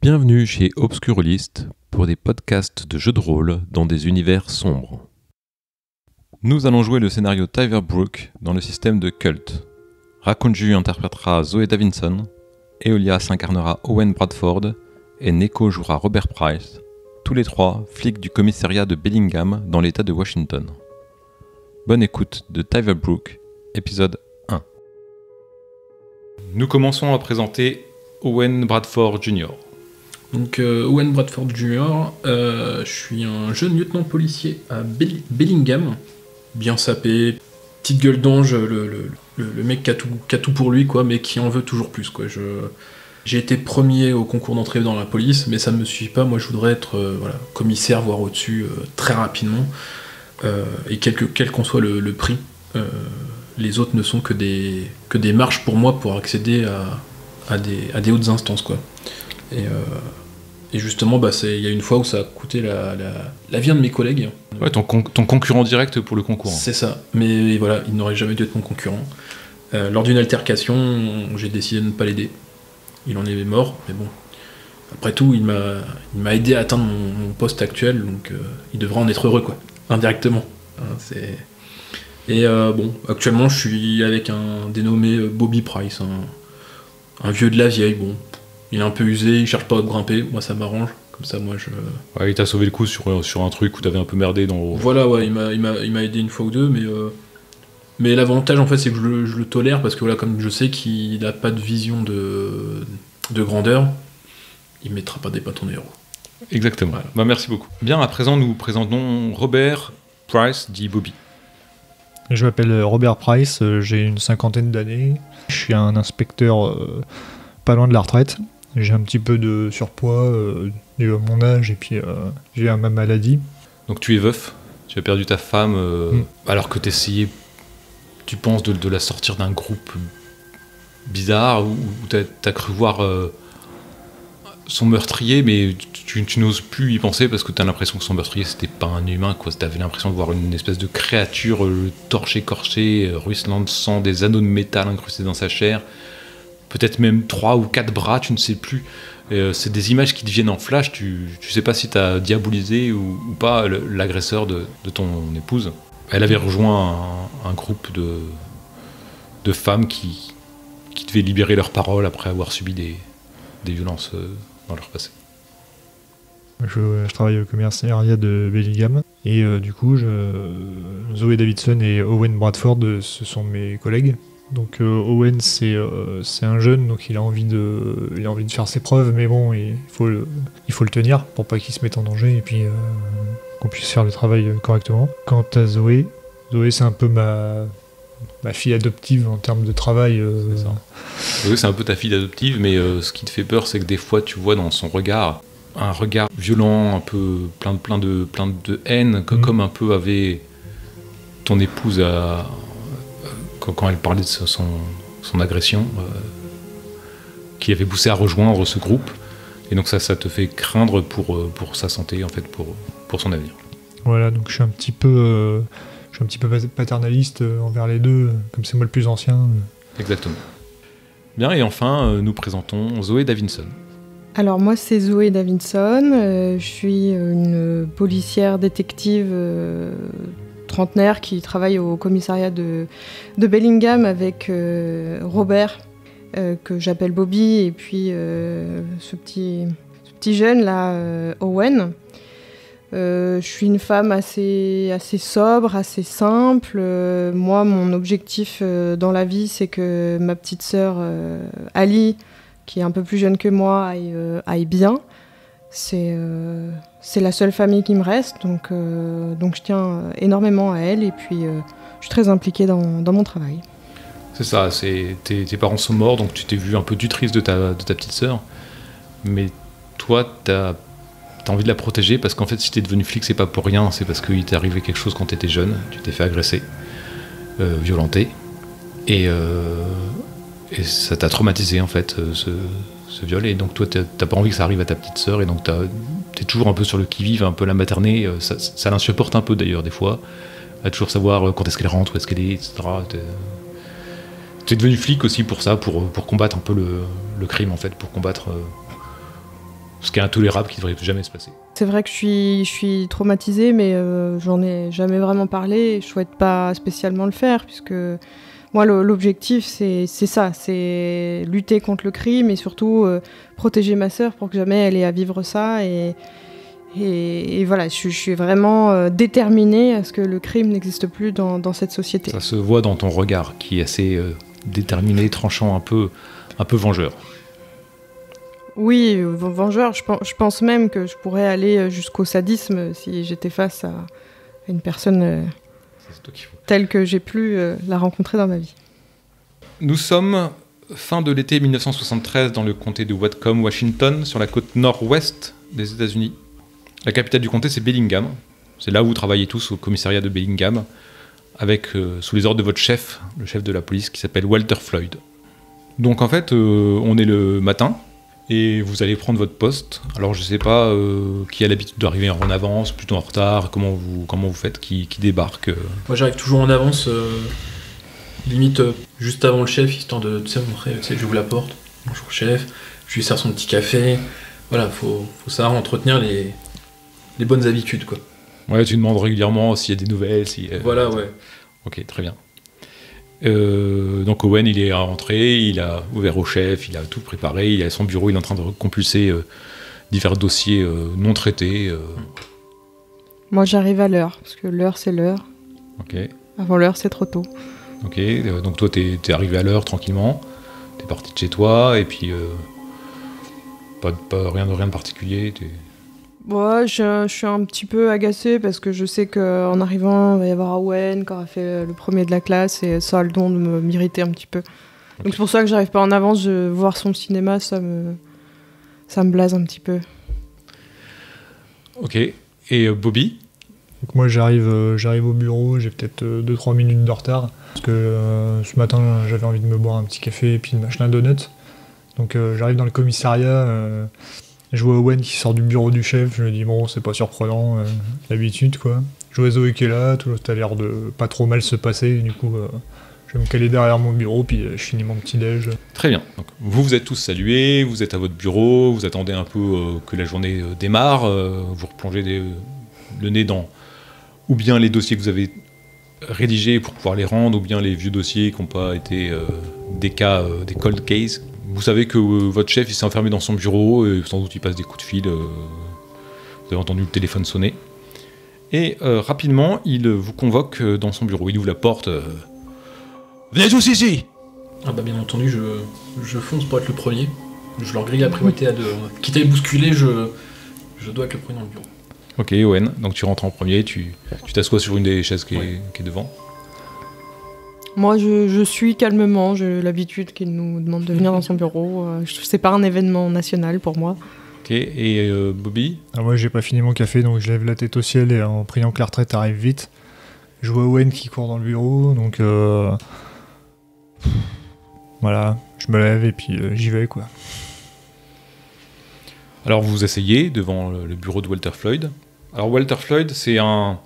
Bienvenue chez Obscurlist pour des podcasts de jeux de rôle dans des univers sombres. Nous allons jouer le scénario Tyver Brook dans le système de Cult. Rakunju interprétera Zoe Davidson, Eolias incarnera Owen Bradford et Neko jouera Robert Price, tous les trois flics du commissariat de Bellingham dans l'état de Washington. Bonne écoute de Tyver Brook, épisode 1. Nous commençons à présenter Owen Bradford Jr. Donc Owen Bradford Jr., je suis un jeune lieutenant policier à Bellingham, bien sapé, petite gueule d'ange, le mec qui a tout pour lui, quoi, mais qui en veut toujours plus, quoi. J'ai été premier au concours d'entrée dans la police, mais ça me suffit pas, moi je voudrais être commissaire, voire au-dessus, très rapidement, et quel qu'en soit le prix. Les autres ne sont que des marches pour moi pour accéder à des hautes instances, quoi. Et justement, il y a une fois où ça a coûté la vie à un de mes collègues. Ouais, ton concurrent direct pour le concours. C'est ça, mais voilà, il n'aurait jamais dû être mon concurrent. Lors d'une altercation, j'ai décidé de ne pas l'aider. Il en est mort, mais bon. Après tout, il m'a aidé à atteindre mon poste actuel, donc il devrait en être heureux, quoi, indirectement. Bon, actuellement, je suis avec un dénommé Bobby Price, un vieux de la vieille, bon. Il est un peu usé, il cherche pas à grimper, moi ça m'arrange, comme ça moi je... Ouais, il t'a sauvé le coup sur un truc où t'avais un peu merdé dans... Voilà, ouais, il m'a aidé une fois ou deux, mais l'avantage en fait c'est que je le tolère, parce que voilà, comme je sais qu'il a pas de vision de grandeur, il mettra pas des bâtons dans les roues. Exactement, voilà. Bah, merci beaucoup. Bien, à présent nous présentons Robert Price, dit Bobby. Je m'appelle Robert Price, j'ai une 50aine d'années, je suis un inspecteur pas loin de la retraite. J'ai un petit peu de surpoids dû à mon âge et puis j'ai ma maladie. Donc tu es veuf, tu as perdu ta femme alors que t'essayais, tu penses, de la sortir d'un groupe bizarre où t'as cru voir son meurtrier, mais tu n'oses plus y penser parce que t'as l'impression que son meurtrier c'était pas un humain, quoi. T'avais l'impression de voir une espèce de créature, le torche écorché, ruisselant de sang, des anneaux de métal incrustés dans sa chair. Peut-être même 3 ou 4 bras, tu ne sais plus. C'est des images qui te viennent en flash, tu sais pas si tu as diabolisé ou pas l'agresseur de ton épouse. Elle avait rejoint un groupe de femmes qui devaient libérer leurs paroles après avoir subi des violences dans leur passé. Je travaille au commissariat de Bellingham et du coup Zoe Davidson et Owen Bradford, ce sont mes collègues. Donc Owen c'est un jeune, donc il a envie de faire ses preuves, mais bon, il faut le tenir pour pas qu'il se mette en danger et puis qu'on puisse faire le travail correctement. Quant à Zoé c'est un peu ma fille adoptive en termes de travail. Zoé c'est un peu ta fille adoptive, mais ce qui te fait peur c'est que des fois tu vois dans son regard un regard violent, un peu plein de haine, comme un peu avait ton épouse quand elle parlait de son agression, qui avait poussé à rejoindre ce groupe, et donc ça te fait craindre pour sa santé, en fait, pour son avenir. Voilà, donc je suis un petit peu paternaliste envers les deux, comme c'est moi le plus ancien. Exactement. Bien, et enfin, nous présentons Zoe Davidson. Alors moi c'est Zoe Davidson, je suis une policière détective trentenaire qui travaille au commissariat de Bellingham avec Robert, que j'appelle Bobby, et puis ce petit jeune là, Owen. Je suis une femme assez sobre, assez simple. Moi, mon objectif dans la vie, c'est que ma petite sœur Ali, qui est un peu plus jeune que moi, aille bien. C'est la seule famille qui me reste, donc je tiens énormément à elle, et puis je suis très impliquée dans mon travail. C'est ça, tes parents sont morts, donc tu t'es vu un peu tutrice de ta petite sœur, mais toi t'as envie de la protéger, parce qu'en fait si t'es devenu flic c'est pas pour rien, c'est parce qu'il t'est arrivé quelque chose quand t'étais jeune, tu t'es fait agresser, violenter, et ça t'a traumatisé en fait, ce viol, et donc toi t'as pas envie que ça arrive à ta petite sœur, et donc t'es toujours un peu sur le qui-vive, un peu la maternée, ça l'insupporte un peu d'ailleurs des fois, à toujours savoir quand est-ce qu'elle rentre, où est-ce qu'elle est, etc. T'es devenu flic aussi pour ça, pour combattre un peu le crime en fait, pour combattre Ce qui est intolérable, qui ne devrait jamais se passer. C'est vrai que je suis traumatisée, mais j'en ai jamais vraiment parlé et je souhaite pas spécialement le faire, puisque moi, l'objectif, c'est ça, c'est lutter contre le crime et surtout protéger ma sœur pour que jamais elle ait à vivre ça. Et voilà, je suis vraiment déterminée à ce que le crime n'existe plus dans cette société. Ça se voit dans ton regard, qui est assez déterminé, tranchant, un peu vengeur. Oui, vengeur, je pense même que je pourrais aller jusqu'au sadisme si j'étais face à une personne telle que j'ai pu la rencontrer dans ma vie. Nous sommes fin de l'été 1973 dans le comté de Whatcom, Washington, sur la côte nord-ouest des États-Unis. La capitale du comté, c'est Bellingham. C'est là où vous travaillez tous au commissariat de Bellingham, avec sous les ordres de votre chef, le chef de la police, qui s'appelle Walter Floyd. Donc en fait, on est le matin, et vous allez prendre votre poste. Alors je sais pas qui a l'habitude d'arriver en avance, plutôt en retard, comment vous faites, qui débarque. Moi j'arrive toujours en avance, limite juste avant le chef, histoire de montrer, j'ouvre la porte, bonjour chef, je lui sers son petit café. Voilà, faut savoir entretenir les bonnes habitudes, quoi. Ouais, tu demandes régulièrement s'il y a des nouvelles, voilà, ouais. Ok, très bien. Donc Owen, il est rentré, il a ouvert au chef, il a tout préparé, il est à son bureau, il est en train de compulser divers dossiers non traités. Moi, j'arrive à l'heure, parce que l'heure, c'est l'heure. Ok. Avant l'heure, c'est trop tôt. Ok, donc toi, t'es arrivé à l'heure tranquillement, t'es parti de chez toi, et puis pas rien de particulier. Ouais, je suis un petit peu agacée parce que je sais qu'en arrivant, il va y avoir Owen qui aura fait le premier de la classe et ça a le don de m'irriter un petit peu. Okay. Donc c'est pour ça que j'arrive pas en avance, voir son cinéma, ça me blase un petit peu. Ok, et Bobby ? Donc moi j'arrive au bureau, j'ai peut-être 2-3 minutes de retard parce que ce matin j'avais envie de me boire un petit café et puis de m'acheter un donut. Donc j'arrive dans le commissariat, je vois Owen qui sort du bureau du chef, je me dis bon c'est pas surprenant, d'habitude quoi. Je vois Zoé qui est là, tout a l'air de pas trop mal se passer, du coup je vais me caler derrière mon bureau puis je finis mon petit déj. Très bien, donc, vous êtes tous salués, vous êtes à votre bureau, vous attendez un peu que la journée démarre, vous replongez le nez dans ou bien les dossiers que vous avez rédigés pour pouvoir les rendre, ou bien les vieux dossiers qui n'ont pas été des cas, des cold cases. Vous savez que votre chef il s'est enfermé dans son bureau, et sans doute il passe des coups de fil, vous avez entendu le téléphone sonner. Et rapidement, il vous convoque dans son bureau, il ouvre la porte. Venez tous ici! Ah bah bien entendu, je fonce pour être le premier. Je leur grille la priorité à deux. Quitte à les bousculer, je dois être le premier dans le bureau. Ok, Owen, donc tu rentres en premier, tu t'assois sur une des chaises qui est devant. Moi, je suis calmement, j'ai l'habitude qu'il nous demande de venir dans son bureau. C'est pas un événement national pour moi. Ok, et Bobby? Moi, j'ai pas fini mon café, donc je lève la tête au ciel et en priant que la retraite arrive vite. Je vois Owen qui court dans le bureau, donc voilà, je me lève et puis j'y vais, quoi. Alors vous vous asseyez devant le bureau de Walter Floyd. Alors Walter Floyd, c'est un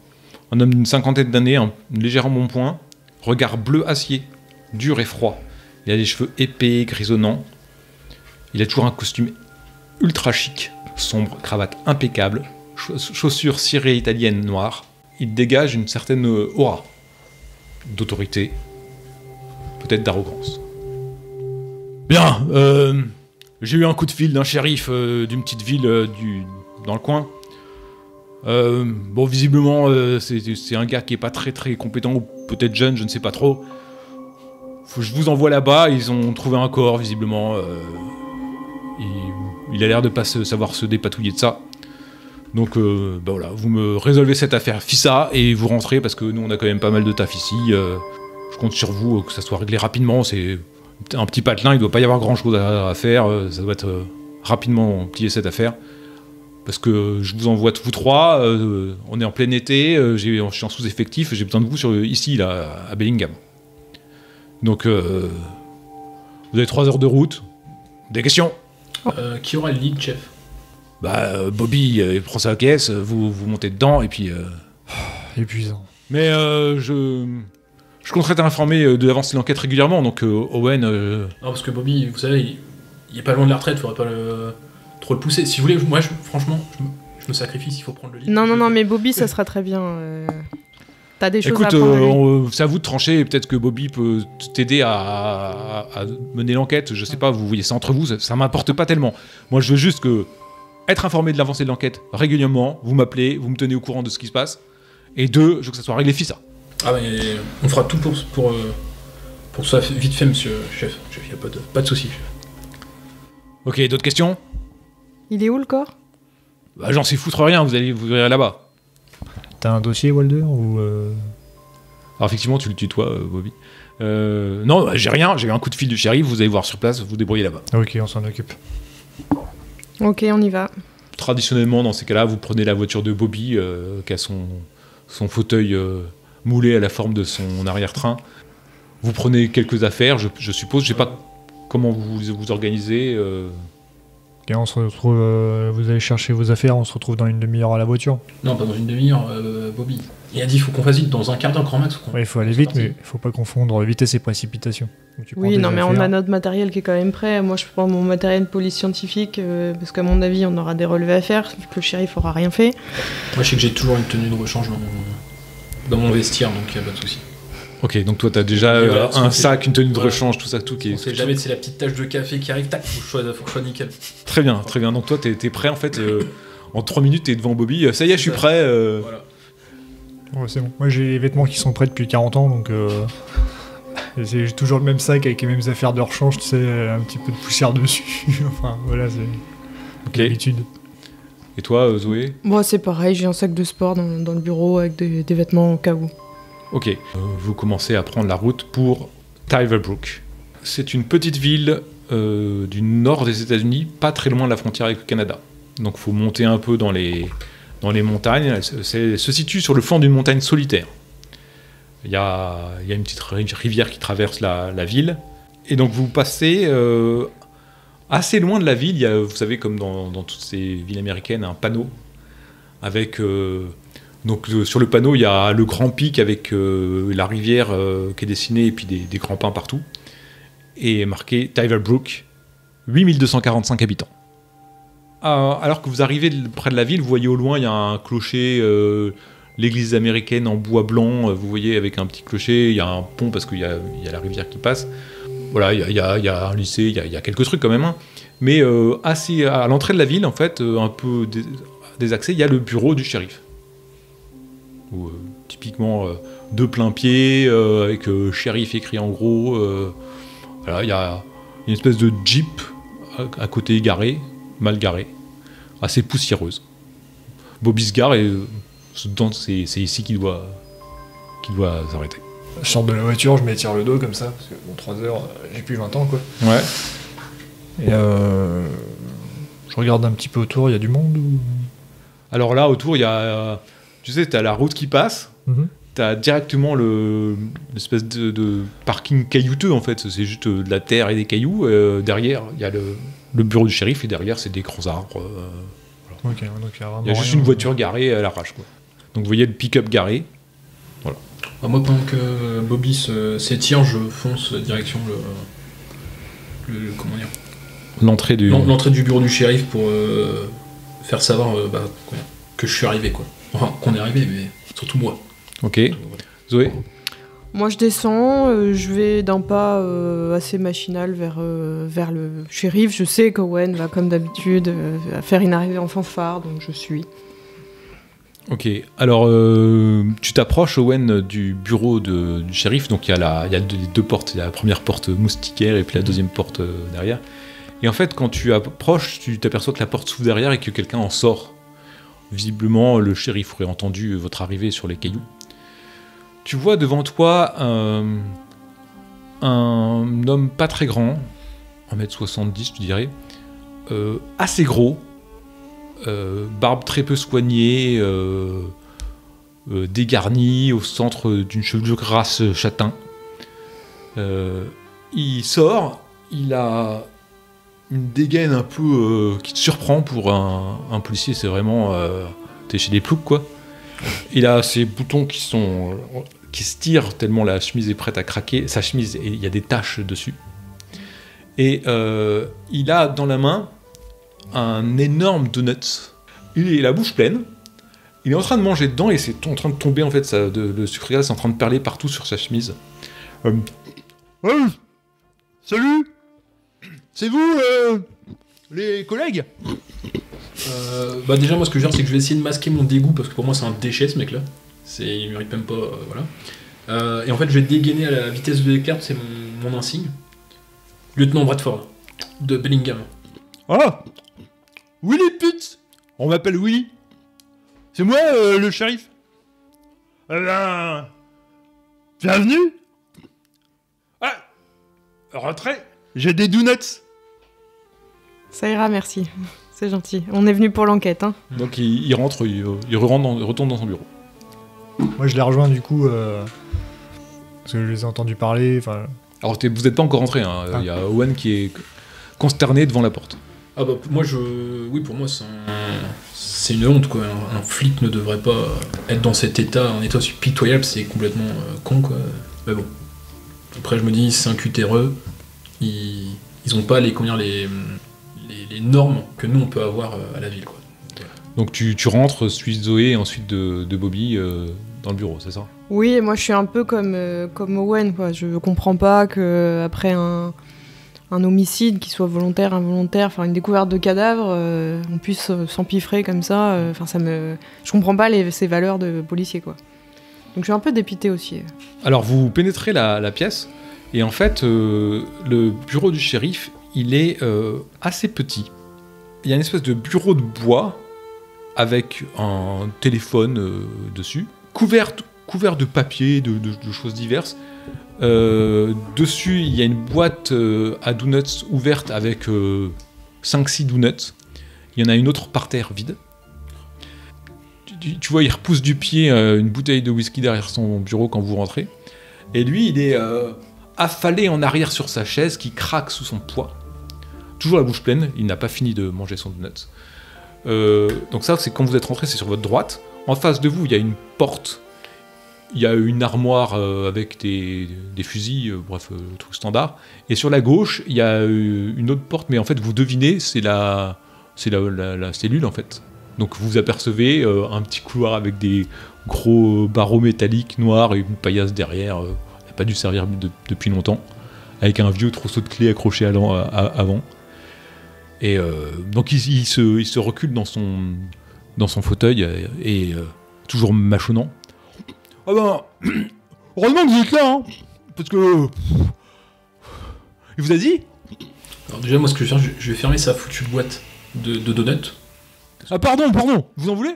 homme d'une cinquantaine d'années, un léger embonpoint, regard bleu acier, dur et froid. Il a des cheveux épais, grisonnants. Il a toujours un costume ultra chic, sombre, cravate impeccable, chaussures cirées italiennes noires. Il dégage une certaine aura d'autorité, peut-être d'arrogance. Bien, j'ai eu un coup de fil d'un shérif d'une petite ville dans le coin. Bon, visiblement, c'est un gars qui est pas très très compétent, ou peut-être jeune, je ne sais pas trop. Je vous envoie là-bas, ils ont trouvé un corps, visiblement. Il a l'air de pas savoir se dépatouiller de ça. Donc, bah voilà, vous me résolvez cette affaire FISA et vous rentrez, parce que nous, on a quand même pas mal de taf ici. Je compte sur vous, que ça soit réglé rapidement. C'est un petit patelin, il doit pas y avoir grand-chose à faire. Ça doit être rapidement plier cette affaire. Parce que je vous envoie vous trois, on est en plein été, je suis en sous-effectif, j'ai besoin de vous ici, là, à Bellingham. Donc, vous avez 3 heures de route. Des questions? Qui aura le lead, chef? Bah, Bobby, il prend sa caisse, vous montez dedans, et puis... Épuisant. Mais je compterai t'informer de l'avancée de l'enquête régulièrement, donc Owen... Non, parce que Bobby, vous savez, il est pas loin de la retraite, faudrait pas trop le pousser. Si vous voulez, moi, franchement, je me sacrifie s'il faut prendre le lead. Non, mais Bobby, ça sera très bien. T'as des choses Écoute, à apprendre de lui. c'est à vous de trancher. Peut-être que Bobby peut t'aider à mener l'enquête. Je sais pas, vous voyez ça entre vous, ça m'importe pas tellement. Moi, je veux juste être informé de l'avancée de l'enquête régulièrement. Vous m'appelez, vous me tenez au courant de ce qui se passe. Et 2, je veux que ça soit réglé, ça. Ah, mais on fera tout pour que ça soit vite fait, monsieur chef. Y a pas de souci. Ok, d'autres questions? Il est où le corps? Bah, j'en sais foutre rien, vous verrez là-bas. T'as un dossier, Walder, ou Alors effectivement, tu le tutoies, Bobby. Non, j'ai rien, j'ai eu un coup de fil du shérif, vous allez voir sur place, vous vous débrouillez là-bas. Ok, on s'en occupe. Ok, on y va. Traditionnellement, dans ces cas-là, vous prenez la voiture de Bobby, qui a son fauteuil moulé à la forme de son arrière-train. Vous prenez quelques affaires, je suppose, je sais pas comment vous organisez. Ok, on se retrouve, vous allez chercher vos affaires, on se retrouve dans une demi-heure à la voiture. Non, pas dans une demi-heure, Bobby. Il a dit qu'il faut qu'on fasse vite, dans un quart d'heure grand max. Ouais, il faut aller vite, mais il faut pas confondre vitesse et précipitation. Donc, tu prends Oui, tes non, mais on affaires. a notre matériel qui est quand même prêt. Moi, je prends mon matériel de police scientifique, parce qu'à mon avis, on aura des relevés à faire, vu que le shérif aura rien fait. Moi, je sais que j'ai toujours une tenue de rechange dans mon vestiaire, donc y a pas de souci. Ok, donc toi t'as déjà Et voilà, un c'est- sac, une tenue de voilà. rechange, tout ça, tout qui On est... sait jamais, c'est la petite tache de café qui arrive, tac, faut que je sois nickel. Très bien, très bien. Donc toi t'es prêt en fait, en 3 minutes t'es devant Bobby, ça y est, je suis Ça. prêt. Voilà. Ouais, c'est bon. Moi, j'ai les vêtements qui sont prêts depuis 40 ans, donc j'ai toujours le même sac avec les mêmes affaires de rechange, tu sais, un petit peu de poussière dessus. Enfin, voilà, c'est Ok. l'habitude. Et toi, Zoé? Moi, c'est pareil, j'ai un sac de sport dans le bureau avec des vêtements au cas où. Ok. Vous commencez à prendre la route pour Tyverbrook. C'est une petite ville du nord des États-Unis, pas très loin de la frontière avec le Canada. Donc faut monter un peu dans les montagnes. Elle se situe sur le flanc d'une montagne solitaire. Il y a une petite rivière qui traverse la ville. Et donc vous passez assez loin de la ville. Il y a, vous savez, comme dans toutes ces villes américaines, un panneau avec... sur le panneau, il y a le grand pic avec la rivière qui est dessinée et puis des grands pins partout. Et marqué Tyverbrook, 8245 habitants. Alors que vous arrivez près de la ville, vous voyez au loin, il y a un clocher, l'église américaine en bois blanc, vous voyez avec un petit clocher, il y a un pont parce qu'il y a la rivière qui passe. Voilà, il y a un lycée, il y a quelques trucs quand même. Hein. Mais assez à l'entrée de la ville, en fait, un peu désaxé, il y a le bureau du shérif. Où, typiquement de plein pied, avec shérif écrit en gros. Voilà, il y a une espèce de jeep à côté garé, mal garée, assez poussiéreuse. Bobby se gare et c'est ici qu'il doit s'arrêter. Je sors de la voiture, je m'étire le dos comme ça, parce que bon, 3 heures, j'ai plus 20 ans quoi. Ouais. Et je regarde un petit peu autour, il y a du monde ou... Alors là, autour, il y a... tu sais, t'as la route qui passe, t'as directement l'espèce de parking caillouteux en fait, c'est juste de la terre et des cailloux. Derrière, il y a le bureau du shérif et derrière, c'est des grands arbres. Ok, donc Il y a juste une voiture garée à l'arrache, quoi. Donc vous voyez le pick-up garé. Bah, moi, pendant que Bobby s'étire, je fonce direction comment dire, L'entrée du... l'entrée du bureau du shérif pour faire savoir que je suis arrivé, quoi. Enfin, qu'on est arrivé, mais surtout moi. Ok. Zoé? Moi, je descends, je vais d'un pas assez machinal vers le shérif. Je sais qu'Owen va, comme d'habitude, faire une arrivée en fanfare, donc je suis. Ok. Alors, tu t'approches, Owen, du bureau du shérif. Donc, il y a les deux portes. Il y a la première porte moustiquaire et puis la deuxième porte derrière. Et en fait, quand tu approches, tu t'aperçois que la porte s'ouvre derrière et que quelqu'un en sort. Visiblement, le shérif aurait entendu votre arrivée sur les cailloux. Tu vois devant toi un homme pas très grand, 1m70 je dirais, assez gros, barbe très peu soignée, dégarnie au centre d'une chevelure grasse châtain. Il sort, il a une dégaine un peu qui te surprend pour un policier, c'est vraiment... t'es chez des ploucs quoi. Il a ses boutons qui se tirent tellement la chemise est prête à craquer. Sa chemise, il y a des taches dessus. Et il a dans la main un énorme donut. Il est la bouche pleine. Il est en train de manger dedans et c'est en train de tomber en fait, le sucre glace est en train de perler partout sur sa chemise. Salut. C'est vous les collègues? Bah déjà moi ce que je veux dire c'est que je vais essayer de masquer mon dégoût parce que pour moi c'est un déchet ce mec là. Il mérite même pas, voilà. Et en fait je vais dégainer à la vitesse de l'éclair, c'est mon insigne. Lieutenant Bradford, de Bellingham. Ah, Willy Putz. On m'appelle Willy. C'est moi le shérif. Bienvenue. Ah, rentrez. J'ai des donuts. Ça ira, merci. C'est gentil. On est venu pour l'enquête, hein. Donc il rentre, il retourne dans son bureau. Moi, je les rejoins du coup, parce que je les ai entendus parler. Enfin, Alors vous n'êtes pas encore rentré, hein. Il y a Owen qui est consterné devant la porte. Ah bah oui pour moi c'est une honte quoi. Un flic ne devrait pas être dans cet état, un état aussi pitoyable, c'est complètement con quoi. Mais bon. Après je me dis c'est un cutéreux, ils ont pas les normes que nous on peut avoir à la ville quoi. Donc tu rentres, suis Zoé et ensuite de Bobby dans le bureau, c'est ça? Oui, et moi je suis un peu comme Owen, quoi. Je comprends pas qu'après un homicide, qui soit volontaire, involontaire, enfin une découverte de cadavre, on puisse s'empiffrer comme ça. Je comprends pas ces valeurs de policier, quoi. Donc je suis un peu dépité aussi. Alors vous pénétrez la pièce et en fait le bureau du shérif il est assez petit. Il y a une espèce de bureau de bois avec un téléphone dessus, couvert de papier, de choses diverses. Dessus, il y a une boîte à donuts ouverte avec 5-6 donuts. Il y en a une autre par terre vide. Tu vois, il repousse du pied une bouteille de whisky derrière son bureau quand vous rentrez. Et lui, il est affalé en arrière sur sa chaise qui craque sous son poids. Toujours la bouche pleine, il n'a pas fini de manger son donut. Donc ça, c'est quand vous êtes rentré, c'est sur votre droite. En face de vous, il y a une porte. Il y a une armoire avec des fusils, bref, le truc standard. Et sur la gauche, il y a une autre porte, mais en fait, vous devinez, c'est la cellule, en fait. Donc vous apercevez un petit couloir avec des gros barreaux métalliques noirs et une paillasse derrière. Elle n'a pas dû servir depuis longtemps. Avec un vieux trousseau de clés accroché avant. Et donc il se recule dans son fauteuil et toujours mâchonnant. Ah ben, heureusement que vous êtes là, hein, parce que... Il vous a dit? Alors déjà, moi, ce que je vais faire, je vais fermer sa foutue boîte de donuts. Ah pardon, vous en voulez?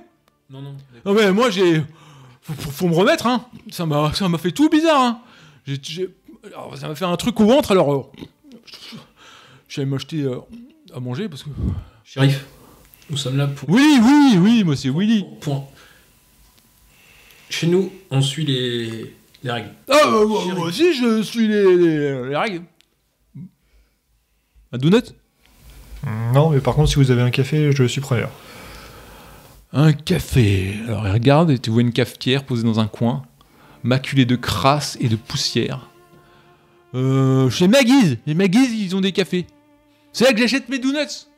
Non. Ah mais moi, faut me remettre, hein. Ça m'a fait tout bizarre, hein. Alors, ça m'a fait un truc au ventre, alors... J'allais m'acheter à manger, parce que... Shérif, nous sommes là pour... Oui, moi c'est Willy. Point. Chez nous, on suit les règles. Ah, moi aussi, je suis les règles. Un donut? Non, mais par contre, si vous avez un café, je suis preneur. Un café. Alors, il regarde et tu vois une cafetière posée dans un coin, maculée de crasse et de poussière. Chez Maggie's. Les Maggie's, ils ont des cafés. C'est là que j'achète mes donuts.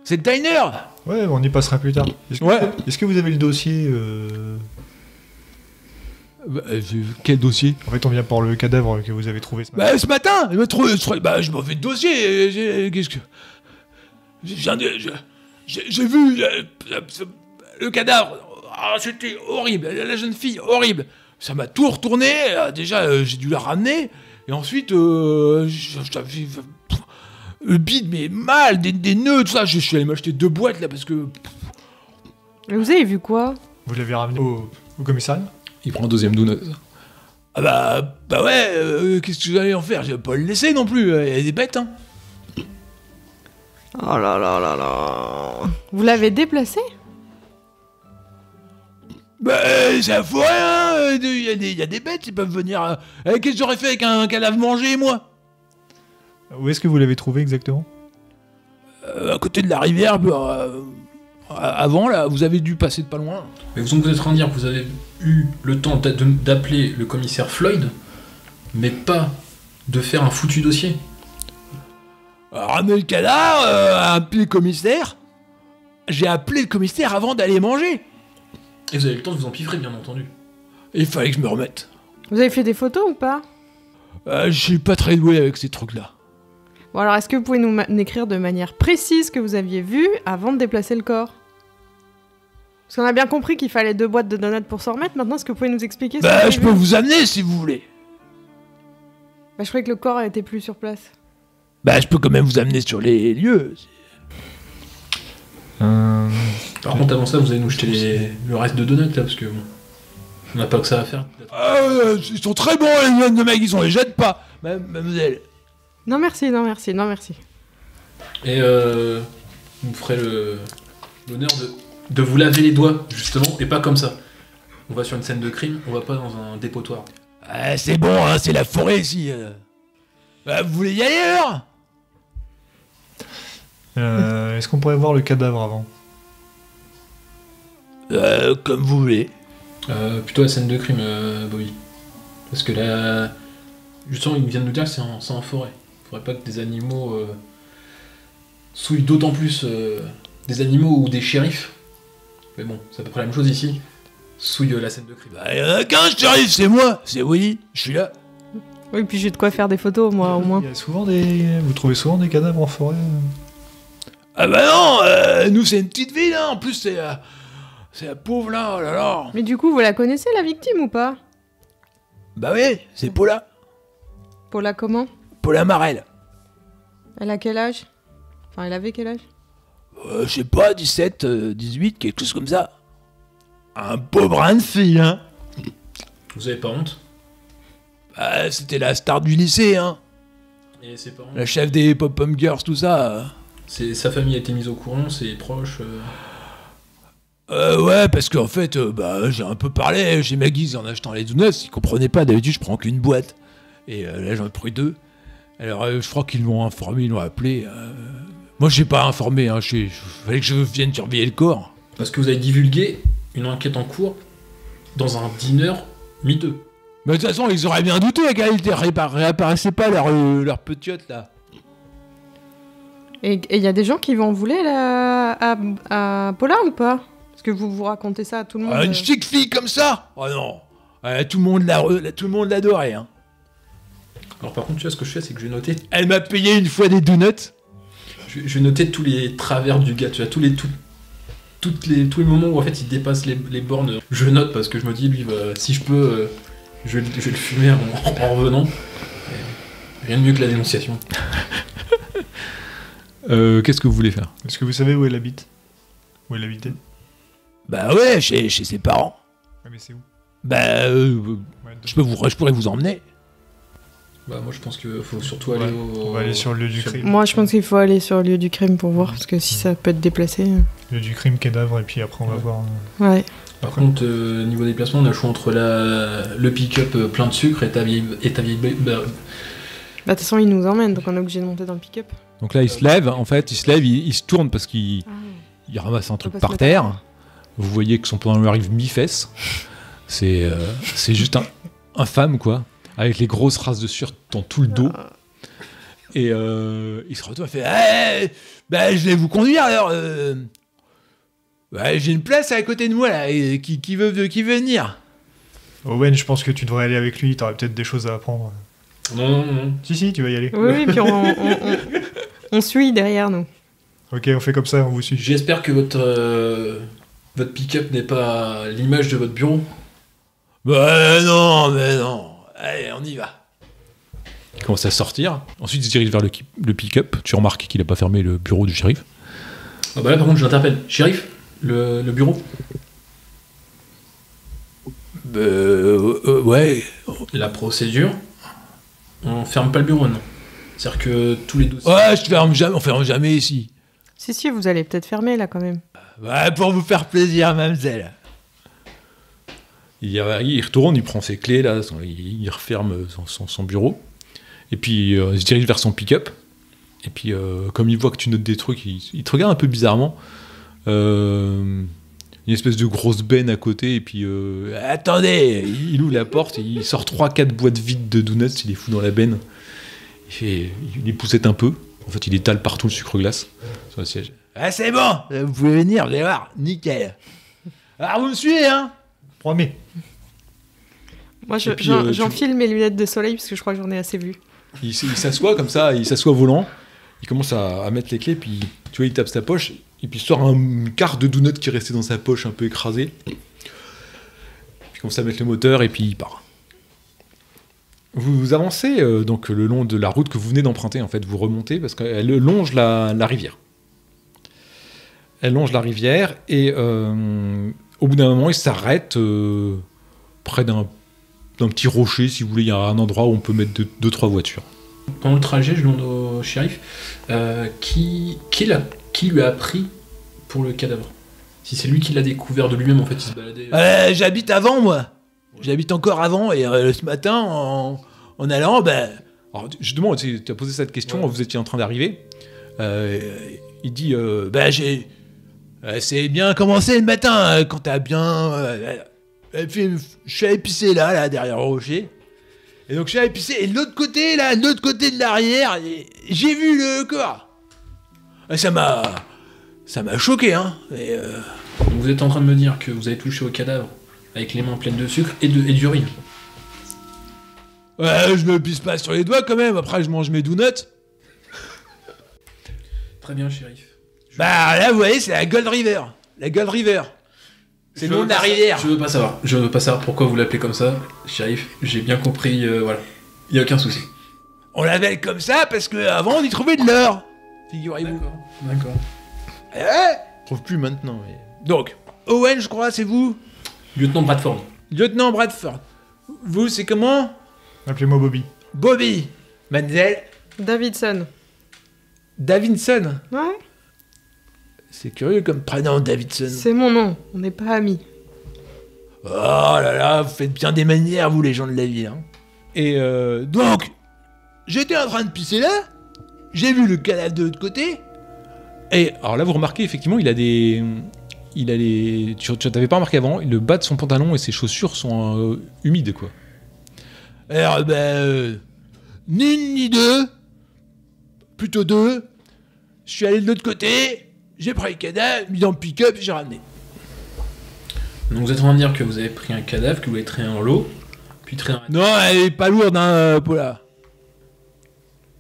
C'est le diner. Ouais, on y passera plus tard. Est-ce que vous avez le dossier Quel dossier? En fait, on vient pour le cadavre que vous avez trouvé ce matin. Ce matin, je m'en fais de dossier. Qu'est-ce que... J'ai vu le cadavre. Ah, c'était horrible. La jeune fille, horrible. Ça m'a tout retourné. Déjà, j'ai dû la ramener. Et ensuite, j'avais le bide, mais mal, des nœuds, tout ça. Je suis allé m'acheter 2 boîtes, là, parce que... Mais vous avez vu quoi? Vous l'avez ramené au commissariat? Il prend un deuxième donut. Ah bah ouais, qu'est-ce que j'allais en faire? Je vais pas le laisser non plus, elle est bête, hein. Oh là là là là. Vous l'avez déplacé? Bah, ça faut rien, il y a des bêtes, ils peuvent venir... qu'est-ce que j'aurais fait avec un cadavre mangé, moi? Où est-ce que vous l'avez trouvé exactement? À côté de la rivière, avant, là, vous avez dû passer de pas loin. Mais vous êtes en train de dire que vous avez eu le temps d'appeler le commissaire Floyd, mais pas de faire un foutu dossier. ramener le cadavre, appeler le commissaire. J'ai appelé le commissaire avant d'aller manger. Et vous avez eu le temps de vous empiffrer, bien entendu. Il fallait que je me remette. Vous avez fait des photos ou pas? Je suis pas très doué avec ces trucs-là. Bon, alors, est-ce que vous pouvez nous décrire de manière précise ce que vous aviez vu avant de déplacer le corps? Parce qu'on a bien compris qu'il fallait 2 boîtes de donuts pour s'en remettre. Maintenant, est-ce que vous pouvez nous expliquer ce que vous avez Je vu? peux vous amener si vous voulez. Bah, je croyais que le corps était plus sur place. Je peux quand même vous amener sur les lieux. Par contre, avant ça, vous allez nous jeter le reste de donuts, là, parce que bon, on n'a pas que ça à faire. Ils sont très bons, les jeunes de mecs, ils les jettent pas, mademoiselle. Non, merci, non, merci, non, merci. Et vous me ferez l'honneur de vous laver les doigts, justement, et pas comme ça. On va sur une scène de crime, on va pas dans un dépotoir. C'est bon, hein, c'est la forêt ici. Vous voulez y aller alors? Est-ce qu'on pourrait voir le cadavre avant? Comme vous voulez. Plutôt la scène de crime, Bobby. Parce que là, justement, ils viennent de nous dire que c'est en forêt. Faudrait pas que des animaux souillent d'autant plus des animaux ou des shérifs. Mais bon, c'est à peu près la même chose ici. Souille la scène de crime. Il y en a qu'un shérif, c'est moi, c'est Willy, je suis là. Oui, puis j'ai de quoi faire des photos, moi, au moins. Il y a souvent vous trouvez souvent des cadavres en forêt? Non, nous c'est une petite ville, hein. En plus c'est la pauvre là, oh là là. Mais du coup, vous la connaissez, la victime, ou pas? Oui, c'est Paula. Paula comment? Paula Marel. Elle a quel âge? Enfin, elle avait quel âge? Je sais pas, 17, 18, quelque chose comme ça. Un beau brin de fille, hein. Vous avez pas honte? C'était la star du lycée, hein. Et ses parents? La chef des pop-pum girls, tout ça. Sa famille a été mise au courant, ses proches. Ouais, parce qu'en fait, j'ai un peu parlé chez Maggie en achetant les donuts. Ils comprenaient pas, d'habitude je prends qu'une boîte. Et là j'en ai pris 2. Alors je crois qu'ils m'ont informé, ils l'ont appelé. Moi j'ai pas informé, hein. Fallait que je vienne surveiller le corps. Parce que vous avez divulgué une enquête en cours dans un dîner miteux. Mais de toute façon, ils auraient bien douté, gars, ils réapparaissaient pas leur petite là. Et il y a des gens qui vont en vouloir à Paula ou pas? Parce que vous racontez ça à tout le monde. Une chic fille comme ça? Oh non. Tout le monde l'adorait, hein. Alors par contre, tu vois, ce que je fais, c'est que je vais noter. Elle m'a payé une fois des donuts. Je vais noter tous les travers du gars, tu vois, tous les moments où en fait il dépasse les bornes. Je note parce que je me dis, lui, si je peux, je vais le fumer en revenant. Et rien de mieux que la dénonciation. Qu'est-ce que vous voulez faire? Est-ce que vous savez où elle habite? Où elle habitait? Ouais, chez ses parents. Ah, mais c'est où? Je pourrais vous emmener. Moi je pense qu'il faut surtout aller On va aller sur le lieu du crime. Moi, je pense qu'il faut aller sur le lieu du crime pour voir, parce que si ça peut être déplacé. Lieu du crime, cadavre, et puis après on va voir. Ouais. Par contre, niveau déplacement, on a le choix entre le pick-up plein de sucre et ta vieille. Bah, de toute façon, il nous emmène, donc on est obligé de monter dans le pick-up. Donc là, il se lève, il se tourne parce qu'il ramasse un truc par terre. Vous voyez que son pantalon lui arrive mi-fesse. C'est juste infâme, quoi. Avec les grosses traces de sueur dans tout le dos. Et il se retourne et fait je vais vous conduire alors. J'ai une place à côté de moi là. Qui veut venir? Owen, je pense que tu devrais aller avec lui, t'aurais peut-être des choses à apprendre. Non. Si, tu vas y aller. Oui, puis on suit derrière nous. Ok, on fait comme ça, on vous suit. J'espère que votre pick-up n'est pas l'image de votre bureau. Non. Allez, on y va. Il commence à sortir. Ensuite, il se dirige vers le pick-up. Tu remarques qu'il n'a pas fermé le bureau du shérif. Ah bah là, par contre, je l'interpelle. Shérif, le bureau? Ouais. La procédure, on ferme pas le bureau, non. C'est-à-dire que tous les dossiers... Ouais, on ferme jamais ici. Si, vous allez peut-être fermer là quand même. Ouais, pour vous faire plaisir, mademoiselle. Il retourne, il prend ses clés, là, il referme son bureau. Et puis, il se dirige vers son pick-up. Et puis, comme il voit que tu notes des trucs, il te regarde un peu bizarrement. Une espèce de grosse benne à côté. Et puis, attendez. Il ouvre la porte, il sort 3-4 boîtes vides de donuts, il les fout dans la benne. Il les poussette un peu. En fait, il étale partout le sucre glace sur le siège. Ah, c'est bon, vous pouvez venir, vous allez voir, nickel. Alors, vous me suivez, hein? Promets. Moi, Et puis, j'enfile mes lunettes de soleil parce que je crois que j'en ai assez vu. Il s'assoit comme ça, il s'assoit au volant, il commence à mettre les clés, puis tu vois, il tape sa poche, et puis il sort une carte de donut qui est restée dans sa poche, un peu écrasée. Puis il commence à mettre le moteur, et puis il part. Vous avancez donc le long de la route que vous venez d'emprunter, en fait, vous remontez, parce qu'elle longe la rivière. Elle longe la rivière, et au bout d'un moment, il s'arrête près d'un petit rocher, si vous voulez. Il y a un endroit où on peut mettre 2-3 voitures. Pendant le trajet, je demande au shérif qui lui a appris pour le cadavre. Si c'est lui qui l'a découvert de lui-même, en fait, il se baladait. J'habite avant, moi. J'habite encore avant, et ce matin, en allant, ben... Alors, justement, tu as posé cette question, vous étiez en train d'arriver. Il dit c'est bien commencé le matin, quand t'as bien... et puis, je suis allé pisser là, derrière le rocher. Et donc, je suis allé pisser, et de l'autre côté, de l'arrière, j'ai vu le corps. Et ça m'a choqué, hein. Et Donc vous êtes en train de me dire que vous avez touché au cadavre avec les mains pleines de sucre et d'urine. Ouais, je me pisse pas sur les doigts quand même, après je mange mes donuts. Très bien, shérif. Bah là, vous voyez, c'est la Gold River. La Gold River. C'est le nom de la rivière. Je veux pas savoir. Je veux pas savoir pourquoi vous l'appelez comme ça, shérif. J'ai bien compris, voilà. Y a aucun souci. On l'appelle comme ça parce qu'avant on y trouvait de l'or. Figurez-vous. D'accord. on trouve plus maintenant. Mais... Donc, Owen, je crois, c'est vous? Lieutenant Bradford. Lieutenant Bradford. Vous, c'est comment? Appelez-moi Bobby. Bobby. Mademoiselle Davidson. Davidson. Ouais. C'est curieux comme prénom, Davidson. C'est mon nom, on n'est pas amis. Oh là là, vous faites bien des manières, vous, les gens de la ville. Hein. Et donc, j'étais en train de pisser là, j'ai vu le cadavre de l'autre côté, et alors là, vous remarquez, effectivement, il a des... Tu t'avais pas remarqué avant, le bas de son pantalon et ses chaussures sont humides, quoi. Alors, ni une ni deux, plutôt deux, je suis allé de l'autre côté, j'ai pris le cadavre, mis dans le pick-up, j'ai ramené. Donc vous êtes en train de dire que vous avez pris un cadavre, que vous l'avez traîné en l'eau, puis traîné en... Non, elle est pas lourde, hein, Paula.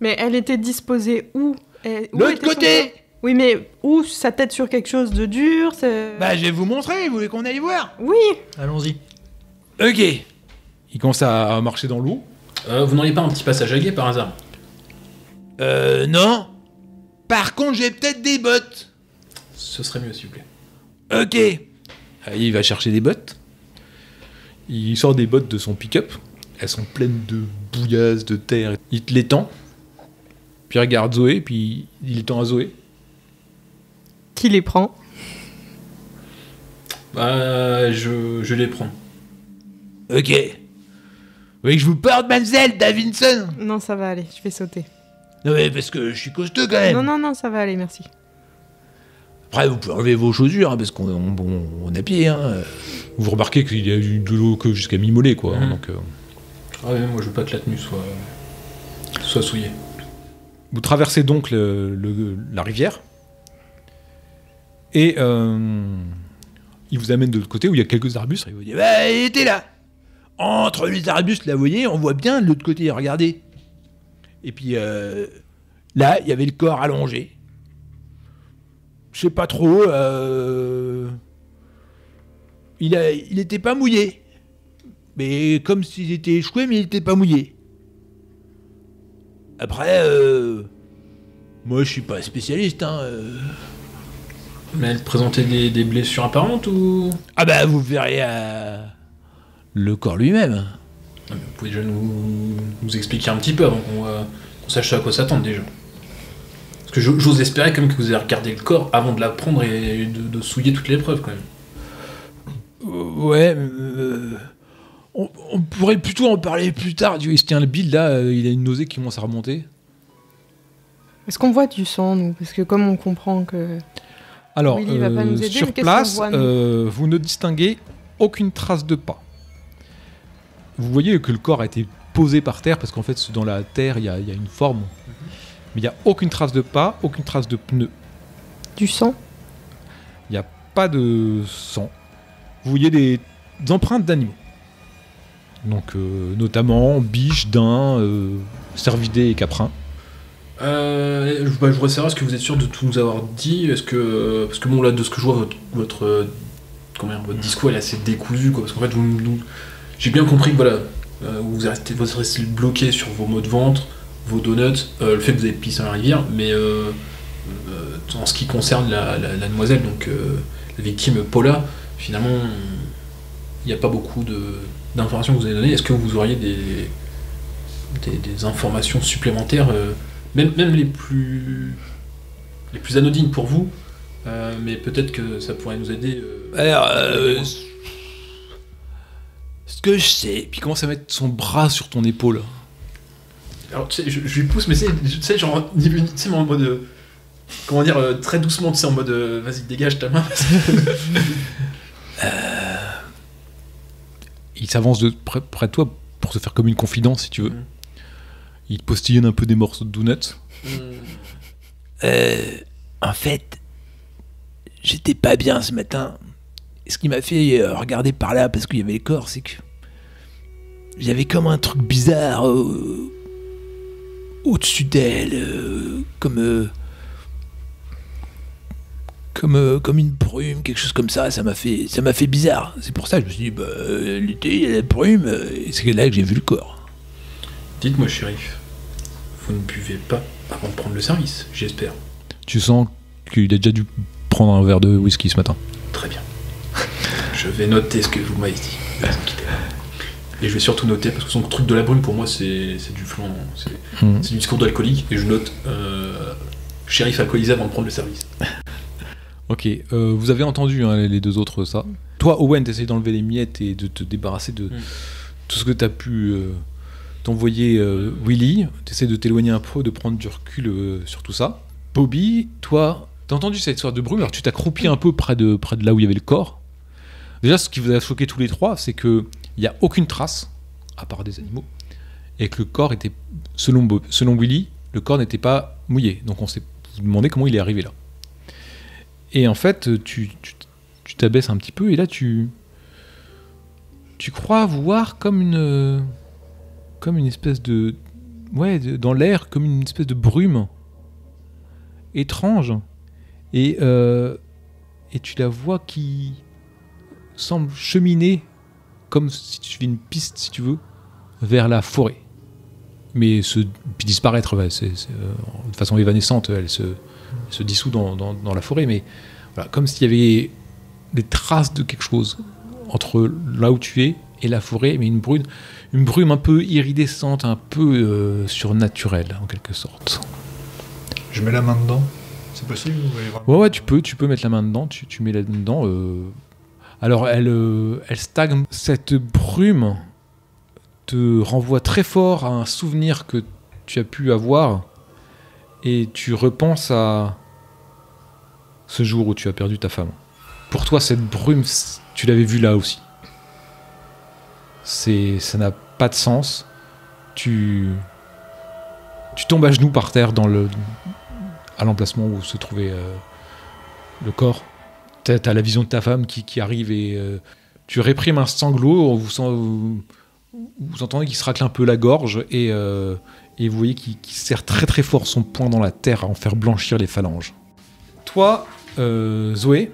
Mais elle était disposée où L'autre était son côté corps? Oui, mais où? Sa tête sur quelque chose de dur Bah, je vais vous montrer, vous voulez qu'on aille voir? Oui. Allons-y. Ok. Il commence à marcher dans l'eau. Vous n'auriez pas un petit passage à guet par hasard? Non. Par contre, j'ai peut-être des bottes. Ce serait mieux, s'il vous plaît. Ok. Il va chercher des bottes. Il sort des bottes de son pick-up. Elles sont pleines de bouillasse, de terre. Il te les tend. Puis il regarde Zoé, puis il les tend à Zoé. Qui les prend? Bah, je les prends. Ok. Vous voulez que je vous porte, mademoiselle Davidson? Non, ça va aller, je vais sauter. Non mais parce que je suis costaud quand même. Non, ça va aller, merci. Après, vous pouvez enlever vos chaussures, hein, parce qu'on est à pied. Hein. Vous remarquez qu'il y a eu de l'eau que jusqu'à mi-mollet, quoi. Mhm. Donc, Ah oui, moi je veux pas que la tenue soit souillée. vous traversez donc la rivière. Et il vous amène de l'autre côté où il y a quelques arbustes. Et vous dites, bah, il était là. Entre les arbustes, là, vous voyez, on voit bien de l'autre côté, regardez. Et puis, là, il y avait le corps allongé. Je sais pas trop, il était pas mouillé. Mais comme s'il était échoué, mais il était pas mouillé. Après, moi je suis pas spécialiste, hein. Mais elle présentait des blessures apparentes ou... Ah bah vous verrez le corps lui-même. Ah, mais vous pouvez déjà nous expliquer un petit peu avant qu'on sache à quoi s'attendre déjà. Parce que j'ose espérer quand même que vous avez regardé le corps avant de la prendre et de souiller toutes les preuves quand même. Ouais, on pourrait plutôt en parler plus tard. Il se tient le bide là, il a une nausée qui commence à remonter. Est-ce qu'on voit du sang, nous? Parce que comme on comprend que... Alors, Willy va pas nous aider, mais sur qu'est-ce place, qu'on voit, vous ne distinguez aucune trace de pas. Vous voyez que le corps a été posé par terre, parce qu'en fait, dans la terre, il y a une forme. Mais il n'y a aucune trace de pas, aucune trace de pneu. Du sang? Il n'y a pas de sang. Vous voyez des empreintes d'animaux. Donc, notamment biches, daims, cervidés et caprins. Je voudrais savoir, est-ce que vous êtes sûr de tout nous avoir dit? Est-ce que, parce que bon, là, de ce que je vois, votre discours est assez décousu, quoi. Parce qu'en fait, j'ai bien compris que voilà, vous restez bloqué sur vos mots de vente, vos donuts, le fait que vous avez pissé dans la rivière, mais en ce qui concerne la demoiselle, donc la victime Paula, finalement, il n'y a pas beaucoup d'informations que vous avez données. Est-ce que vous auriez des informations supplémentaires, même les plus anodines pour vous, mais peut-être que ça pourrait nous aider. Alors, ce que je sais, Puis il commence à mettre son bras sur ton épaule. Alors tu sais, je lui pousse, mais tu sais, genre, tu sais, mais en mode, comment dire, très doucement, tu sais, en mode, vas-y, dégage ta main. Il s'avance près de toi pour se faire comme une confidence, si tu veux. Il te postillonne un peu des morceaux de donuts. En fait, j'étais pas bien ce matin. Et ce qui m'a fait regarder par là, parce qu'il y avait le corps, c'est que j'avais comme un truc bizarre au-dessus d'elle, comme une brume, quelque chose comme ça. Ça m'a fait bizarre. C'est pour ça que je me suis dit, l'été, il y a la brume, et c'est là que j'ai vu le corps. Dites-moi, shérif, vous ne buvez pas avant de prendre le service, j'espère. Tu sens qu'il a déjà dû prendre un verre de whisky ce matin. Très bien. Je vais noter ce que vous m'avez dit. Ne vous inquiétez pas. Et je vais surtout noter, parce que son truc de la brume, pour moi, c'est du flan, c'est du discours d'alcoolique, et je note shérif alcoolisé avant de prendre le service. Ok, vous avez entendu les deux autres ça. Toi, Owen, t'essayes d'enlever les miettes et de te débarrasser de tout ce que t'as pu t'envoyer Willy. T'essayes de t'éloigner un peu, de prendre du recul sur tout ça. Bobby, toi, t'as entendu cette sorte de brume, alors tu t'accroupis un peu près de là où il y avait le corps. Déjà, ce qui vous a choqué tous les trois, c'est qu'il n'y a aucune trace, à part des animaux, et que le corps était, selon Willy, le corps n'était pas mouillé. Donc on s'est demandé comment il est arrivé là. Et en fait, tu t'abaisses un petit peu, et là tu crois voir comme une espèce de... Ouais, dans l'air, comme une espèce de brume étrange. Et tu la vois qui semble cheminer comme si tu fais une piste, si tu veux, vers la forêt. Mais puis disparaître, ouais, de façon évanescente, elle se dissout dans la forêt, mais voilà, comme s'il y avait des traces de quelque chose entre là où tu es et la forêt, mais une brume un peu iridescente, un peu surnaturelle en quelque sorte. Je mets la main dedans. C'est possible ou Ouais, tu peux mettre la main dedans, tu mets la main dedans. Alors elle stagne. Cette brume te renvoie très fort à un souvenir que tu as pu avoir, et tu repenses à ce jour où tu as perdu ta femme. Pour toi, cette brume, tu l'avais vue là aussi. Ça n'a pas de sens. Tu tombes à genoux par terre à l'emplacement où se trouvait le corps. T'as la vision de ta femme qui arrive, et tu réprimes un sanglot. Vous entendez qu'il se racle un peu la gorge, et vous voyez qu'il serre très très fort son poing dans la terre à en faire blanchir les phalanges. Toi, Zoé,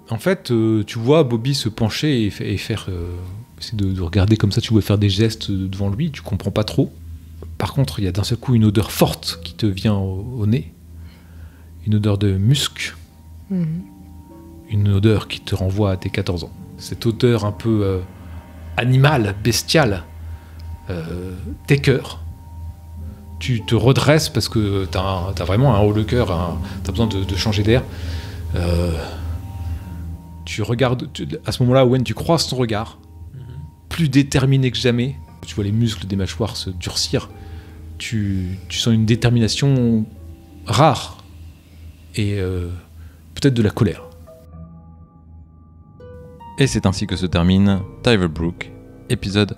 en fait, tu vois Bobby se pencher et faire... essayer de regarder comme ça, tu vois faire des gestes devant lui, tu comprends pas trop. Par contre, il y a d'un seul coup une odeur forte qui te vient au nez. Une odeur de musc. Une odeur qui te renvoie à tes 14 ans. Cette odeur un peu animale, bestiale, t'écœure. Tu te redresses parce que t'as vraiment un haut le cœur, t'as besoin de changer d'air. Tu regardes, à ce moment-là, Owen, tu croises ton regard, plus déterminé que jamais. Tu vois les muscles des mâchoires se durcir. Tu sens une détermination rare, et peut-être de la colère. Et c'est ainsi que se termine Tyver Brook, épisode